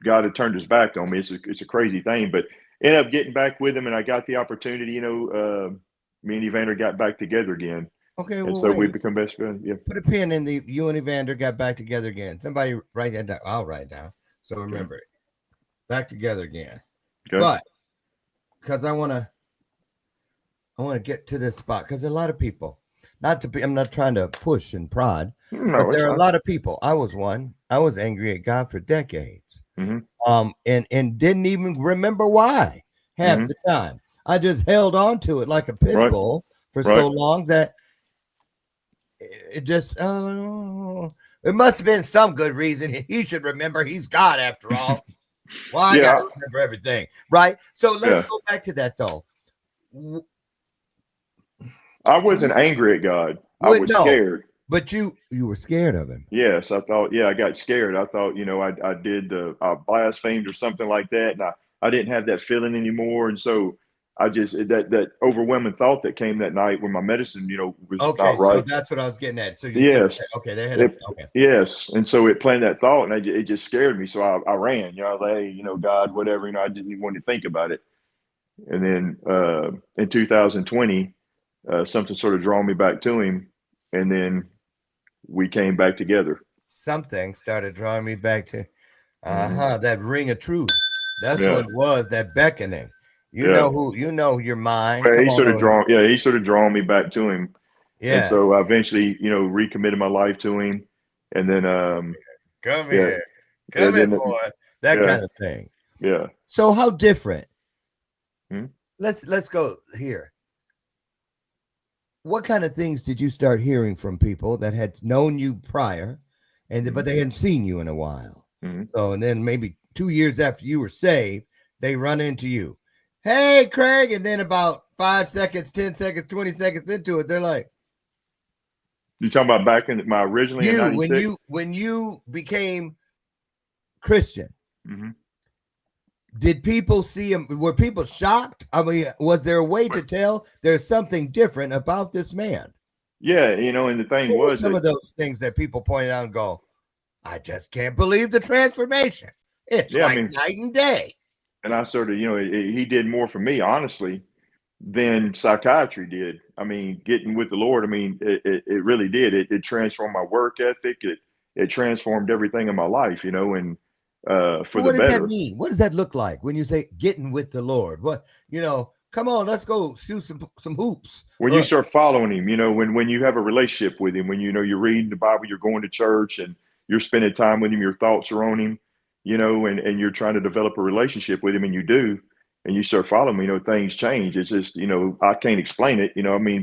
God had turned his back on me. It's a crazy thing, but ended up getting back with him, and I got the opportunity. Me and Evander got back together again. Okay, and well, so we become best friends. Yeah. Put a pin in you and Evander got back together again. Somebody write that down. I'll write down. So remember it. Back together again. Okay. But because I want to get to this spot, because a lot of people, I'm not trying to push and prod, but there are a lot of people. I was one. I was angry at God for decades. Mm-hmm. And didn't even remember why half the time. I just held on to it like a pit bull for so long that it just it must have been some good reason. He should remember he's God after all. Well, I gotta remember everything, right? So let's go back to that though. I wasn't angry at God. I was scared. But you were scared of him. Yes, I thought. I got scared. I thought, I did I blasphemed or something like that, and I didn't have that feeling anymore, and so I just that overwhelming thought that came that night when my medicine, was not right. So that's what I was getting at. So yes, they had yes, and so it planted that thought, and it just scared me. So I ran. I was like, hey, God, whatever. I didn't even want to think about it. And then in 2020, something sort of drew me back to him, and then we came back together. Something started drawing me back to that ring of truth. That's what it was. That beckoning. You know your mind. Well, he sort of drawn me back to him. Yeah. And so I eventually, recommitted my life to him. And then come here, boy. That kind of thing. Yeah. So how different? Let's go here. What kind of things did you start hearing from people that had known you prior, but they hadn't seen you in a while? So, and then maybe 2 years after you were saved, they run into you. Hey, Craig. And then about 5 seconds, 10 seconds, 20 seconds into it, they're like, you talking about back in my originally in 96? When you became Christian, did people see him? Were people shocked? I mean, was there a way to tell there's something different about this man? Yeah. And the thing was some of those things that people pointed out and go, I just can't believe the transformation. It's night and day. And I sort of, he did more for me, honestly, than psychiatry did. I mean, getting with the Lord, it really did. It transformed my work ethic. It transformed everything in my life, and for the better. What does that mean? What does that look like when you say getting with the Lord? What, come on, let's go shoot some hoops. When you start following him, when you have a relationship with him, when, you're reading the Bible, you're going to church and you're spending time with him, your thoughts are on him, and you're trying to develop a relationship with him, and you do, and you start following him, things change. It's just, I can't explain it,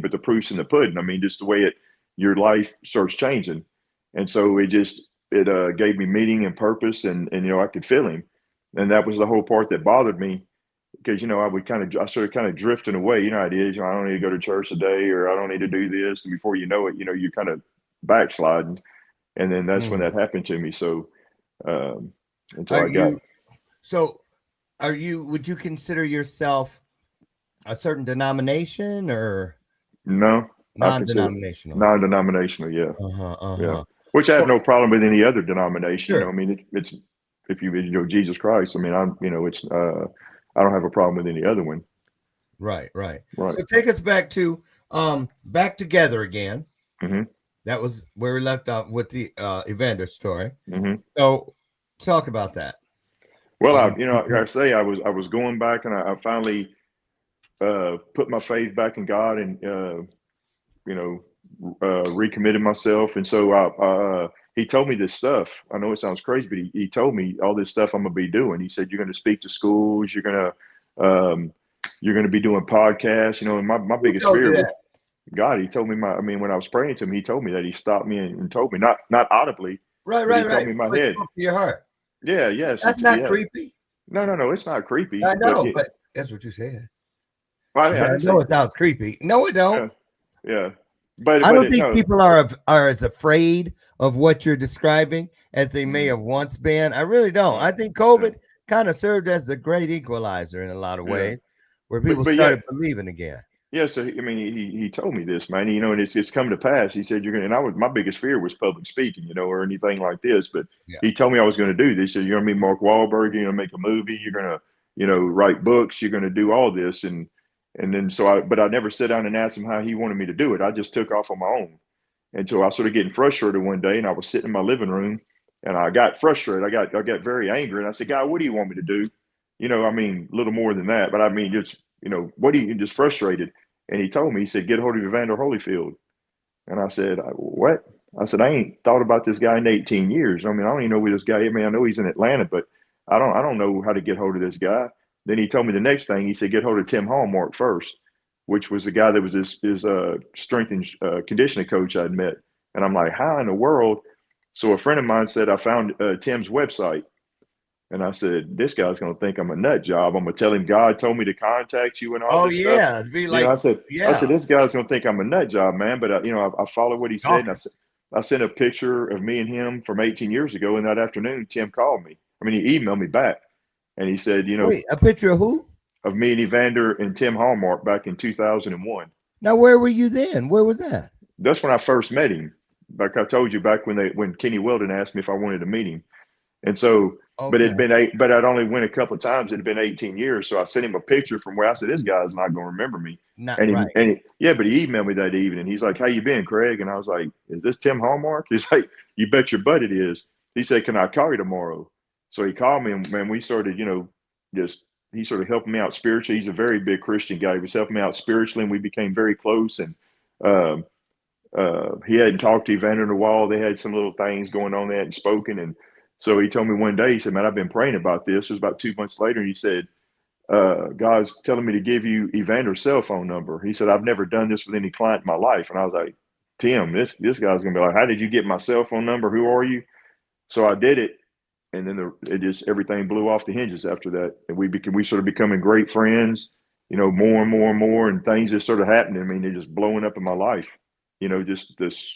but the proof's in the pudding. Just the way your life starts changing. And so it gave me meaning and purpose, and I could feel him. And that was the whole part that bothered me, because, I started kind of drifting away. You know how it is, I don't need to go to church today, or I don't need to do this. And before you know it, you're kind of backsliding. And then that's when that happened to me. So, would you consider yourself a certain denomination or no? Non-denominational. Non-denominational, yeah. Yeah. Which I have no problem with any other denomination. Sure. It's if you Jesus Christ. I don't have a problem with any other one. Right. So take us back to back together again. That was where we left off with the Evander story. So talk about that. Well, like I say, I was going back, and I finally put my faith back in God, and recommitted myself. And so he told me this stuff. I know it sounds crazy, but he told me all this stuff I'm gonna be doing. He said, you're gonna speak to schools, you're gonna be doing podcasts. And my biggest fear was God. He told me when I was praying to him, he told me that. He stopped me and told me, not audibly. Right. He told me in my head. To your heart. Yeah, yes. That's not creepy. No, it's not creepy. I know, but that's what you said. Well, I know it sounds creepy. No, it don't. Yeah. I don't think no, people are as afraid of what you're describing as they may have once been. I really don't. I think COVID kind of served as the great equalizer in a lot of yeah. ways, where people But yeah, started believing again. yeah. So I mean, he told me this, man. You know, and it's come to pass. He said you're gonna. And my biggest fear was public speaking, you know, or anything like this. But Yeah. he told me I was going to do this. He said you're going to be Mark Wahlberg. You're going to make a movie. You're going to, you know, write books. You're going to do all this. And then but I never sat down and asked him how he wanted me to do it. I just took off on my own. And so I was sort of getting frustrated one day, and I was sitting in my living room, and I got frustrated. I got very angry, and I said, "God, what do you want me to do?" You know, I mean, a little more than that, but I mean, just, you know, what do you just frustrated? And he told me, he said, "Get a hold of Evander Holyfield." And I said, "What?" I said, "I ain't thought about this guy in 18 years. I mean, I don't even know where this guy is. I mean, I know he's in Atlanta, but I don't know how to get hold of this guy." Then he told me the next thing. He said, "Get hold of Tim Hallmark first," which was the guy that was his strength and conditioning coach I'd met. And I'm like, how in the world? So a friend of mine said, I found Tim's website. And I said, this guy's going to think I'm a nut job. I'm going to tell him God told me to contact you and all Oh this stuff. yeah, it'd be You know, like, I said, yeah, this guy's going to think I'm a nut job, man. But, you know, I followed what he said. And talking. I sent a picture of me and him from 18 years ago. And that afternoon, Tim called me. I mean, he emailed me back. And he said, you know, Wait, a picture of who? of me and Evander and Tim Hallmark back in 2001. Now, where were you then? Where was that? That's when I first met him. Like I told you, back when Kenny Weldon asked me if I wanted to meet him. And so, but Okay, it'd been but I'd only went a couple of times. It had been 18 years. So I sent him a picture from where I said, this guy's not going to remember me. not right. Yeah, but he emailed me that evening. He's like, how you been, Craig? And I was like, is this Tim Hallmark? He's like, you bet your butt it is. He said, can I call you tomorrow? So he called me, and man, we started, you know, he sort of helped me out spiritually. He's a very big Christian guy. He was helping me out spiritually, and we became very close. And um, he hadn't talked to Evander in a while. They had some little things going on. They hadn't spoken. And so he told me one day, he said, man, I've been praying about this. It was about 2 months later. And he said, God's telling me to give you Evander's cell phone number. He said, I've never done this with any client in my life. And I was like, Tim, this guy's going to be like, how did you get my cell phone number? Who are you? So I did it. And then everything blew off the hinges after that. And we started becoming great friends, you know, more and more and more. And things just started happening. I mean, they're just blowing up in my life. You know, just this,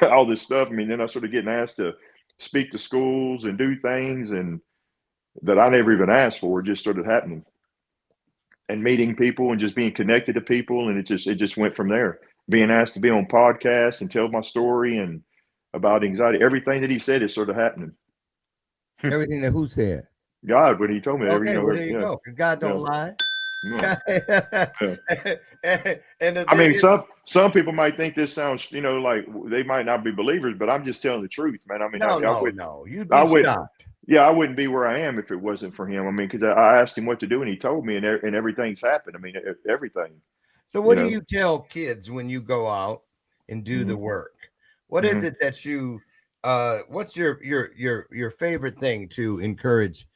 all this stuff. I mean, then I started getting asked to speak to schools and do things and that I never even asked for. It just started happening, and meeting people and just being connected to people. And it just went from there. Being asked to be on podcasts and tell my story and about anxiety, everything that he said is sort of happening. Everything that who said? God, when he told me, Okay, well there you go. God don't lie. yeah. And the I mean, thing some people might think this sounds, you know, like they might not be believers, but I'm just telling the truth, man. I mean, no, you'd I be would, shocked. yeah, I wouldn't be where I am if it wasn't for him. I mean, because I asked him what to do, and he told me, and everything's happened. I mean, everything. So what do you tell kids when you go out and do the work? What is it that you what's your favorite thing to encourage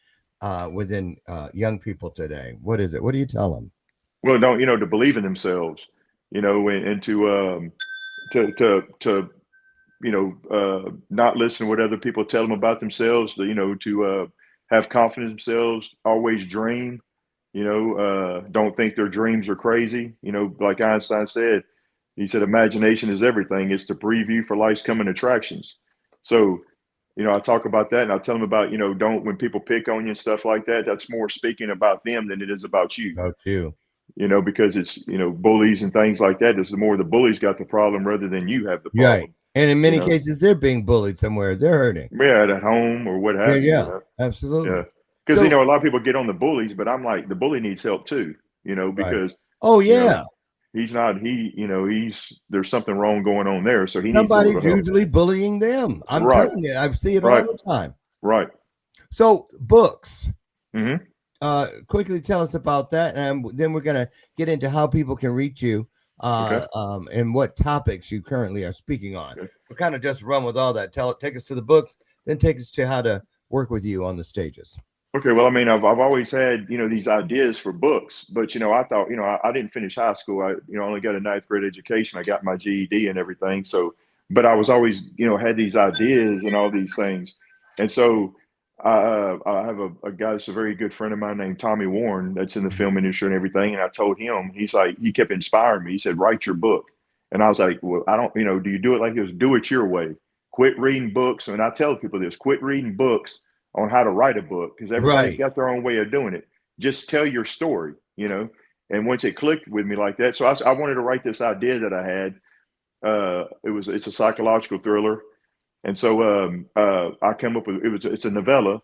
within young people today? What is it? What do you tell them? Well, don't, you know, to believe in themselves, you know, and to you know, not listen to what other people tell them about themselves, you know, to have confidence in themselves, always dream, you know, don't think their dreams are crazy. You know, like Einstein said, he said, imagination is everything. It's the preview for life's coming attractions. So, you know, I talk about that, and I tell them about, you know, when people pick on you and stuff like that, that's more speaking about them than it is about you. About you. You know, because it's, you know, bullies and things like that. This is more the bullies got the problem rather than you have the problem. Right. And in many cases, they're being bullied somewhere. They're hurting. Yeah, at home or what have you. Yeah, You know? absolutely. Yeah. Because, you know, a lot of people get on the bullies, but I'm like, the bully needs help too, you know, because you know, there's something wrong going on there. So he needs a little help. Somebody's usually bullying them. I'm telling you, I see it all the time. Right. So books. Mm-hmm. Quickly tell us about that, and then we're gonna get into how people can reach you, and what topics you currently are speaking on. Okay. We'll kind of just run with all that. Take us to the books, then take us to how to work with you on the stages. Okay. Well, I mean, I've always had, you know, these ideas for books, but, you know, I thought, you know, I didn't finish high school. I, you know, only got a 9th grade education. I got my GED and everything. So, but I was always, you know, had these ideas and all these things, and so. I have a guy that's a very good friend of mine named Tommy Warren that's in the film industry and everything. And I told him, he's like, he kept inspiring me. He said, write your book. And I was like, well, I don't, do you do it like this? Do it your way. Quit reading books. And I tell people this, quit reading books on how to write a book, because everybody's Right. got their own way of doing it. Just tell your story, And once it clicked with me like that, so I wanted to write this idea that I had. It's a psychological thriller. And so I come up with, it's a novella,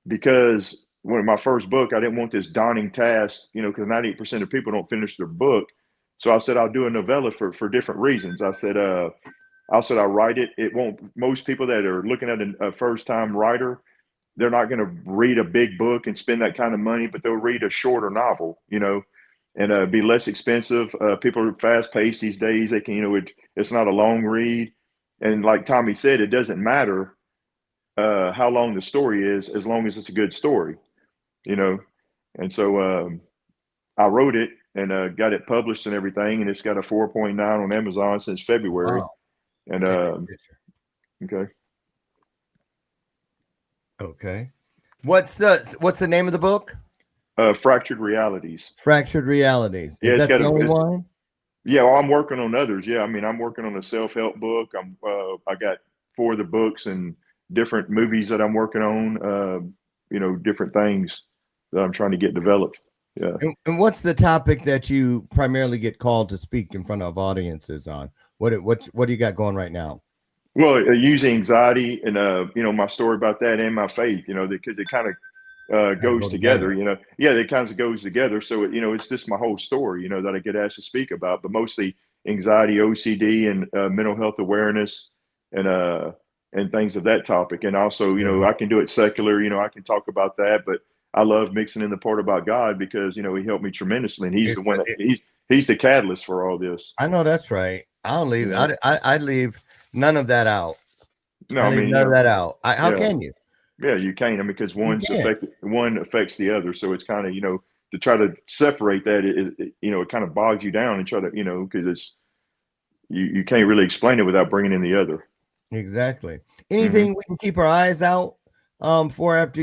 because when my first book, I didn't want this daunting task, because 98% of people don't finish their book. So I said, I'll do a novella for different reasons. I said, I'll write it. It won't, most people that are looking at a first time writer, they're not going to read a big book and spend that kind of money, but they'll read a shorter novel, and be less expensive. People are fast paced these days. They can, it's not a long read. And like Tommy said, it doesn't matter how long the story is, as long as it's a good story, And so I wrote it and got it published and everything, and it's got a 4.9 on Amazon since February. Wow. And Okay. What's the name of the book? Fractured Realities. Fractured Realities. Is Yeah, that the only one? Yeah, well, I'm working on others. Yeah, I mean, I'm working on a self-help book. I got 4 of the books and different movies that I'm working on. Different things that I'm trying to get developed. Yeah. And what's the topic that you primarily get called to speak in front of audiences on? What do you got going right now? Well, using anxiety and my story about that and my faith, it kind of goes together. Yeah, it kind of goes together. So it's just my whole story, that I get asked to speak about, but mostly anxiety, OCD, and mental health awareness, and things of that topic. And also, I can do it secular. I can talk about that, but I love mixing in the part about God, because he helped me tremendously, and he's the one that he's the catalyst for all this. I know that's right. I'll leave. I leave none of that out. No, I leave none of that out. How can you? Yeah, you can. I mean, because one affects the other. So it's kind of, to try to separate that, it kind of bogs you down and try to, because it's, you can't really explain it without bringing in the other. Exactly. Anything we can keep our eyes out for after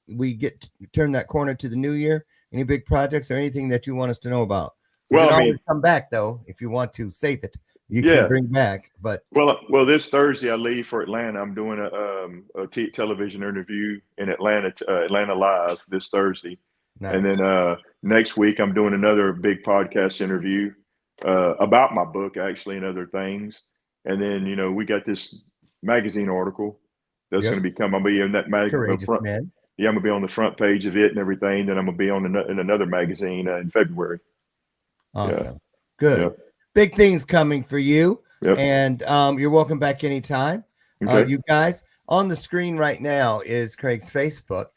we turn that corner to the new year? Any big projects or anything that you want us to know about? Well, I mean, come back though if you want to save it. You can bring back, but well, this Thursday I leave for Atlanta. I'm doing a television interview in Atlanta, Atlanta Live this Thursday, nice. And then next week I'm doing another big podcast interview about my book, actually, and other things. And then we got this magazine article that's going to be coming. I'll be in that magazine. Yeah, I'm gonna be on the front page of it and everything. Then I'm gonna be on in another magazine in February. Awesome, yeah. Good. Yeah. Big things coming for you. Yep. And you're welcome back anytime. Okay. You guys, on the screen right now is Craig's Facebook.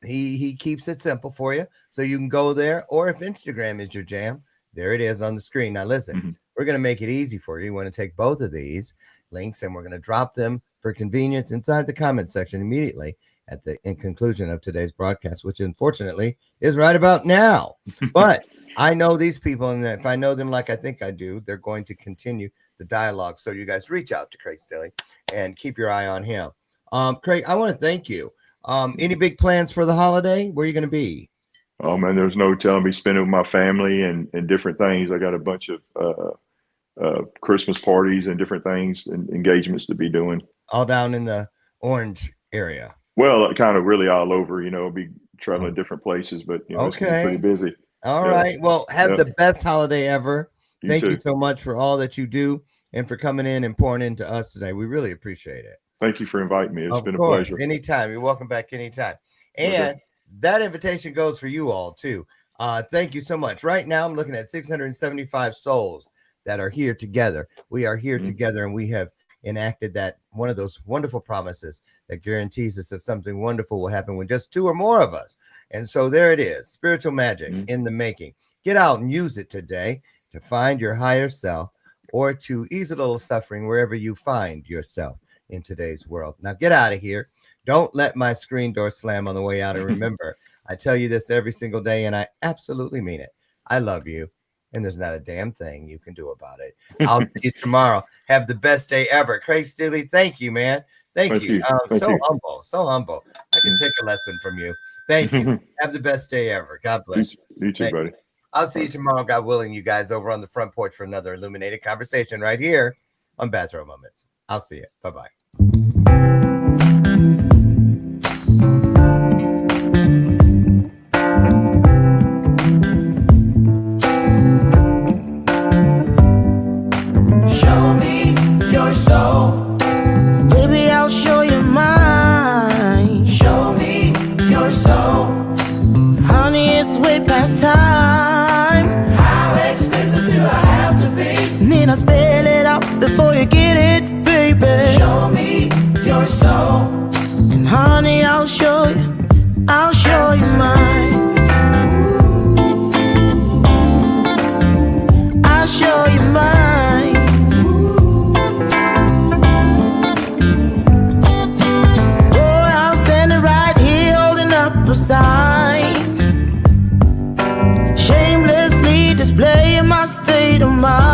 He keeps it simple for you, so you can go there. Or if Instagram is your jam, there it is on the screen. Now listen, we're going to make it easy for you. You want to take both of these links, and we're going to drop them for convenience inside the comment section immediately at the conclusion of today's broadcast, which unfortunately is right about now. But I know these people, and if I know them like I think I do, they're going to continue the dialogue. So you guys reach out to Craig Stilley and keep your eye on him. Craig, I want to thank you. Any big plans for the holiday? Where are you going to be? Oh man, there's no telling me. Spending with my family and different things. I got a bunch of Christmas parties and different things and engagements to be doing. All down in the Orange area. Well, kind of really all over. I'll be traveling to different places, but it's gonna be pretty busy. All right. Well, have the best holiday ever. Thank you so much for all that you do and for coming in and pouring into us today. We really appreciate it. Thank you for inviting me. It's been a pleasure. Anytime. You're welcome back anytime. And that invitation goes for you all too. Thank you so much. Right now, I'm looking at 675 souls that are here together. We are here together, and we have enacted that one of those wonderful promises that guarantees us that something wonderful will happen when just 2 or more of us. And so there it is, spiritual magic in the making. Get out and use it today to find your higher self, or to ease a little suffering wherever you find yourself in today's world. Now get out of here. Don't let my screen door slam on the way out. And remember, I tell you this every single day, and I absolutely mean it. I love you, and there's not a damn thing you can do about it. I'll see you tomorrow. Have the best day ever. Craig Stilley, thank you, man. Thank you. Humble, so humble. I can take a lesson from you. Thank you. Have the best day ever. God bless you. You too, buddy. I'll see you tomorrow, God willing, you guys over on the front porch for another illuminated conversation right here on Bathrobe Moments. I'll see you. Bye-bye. Show me your soul. Baby, I'll show you mine. Show me your soul. Honey, it's way past time. How explicit do I have to be? Need I spell it out before you get it, baby? Show me your soul. And honey, I'll show you mine. I'll show you mine. Boy, I'm standing right here holding up a sign, shamelessly displaying my state of mind.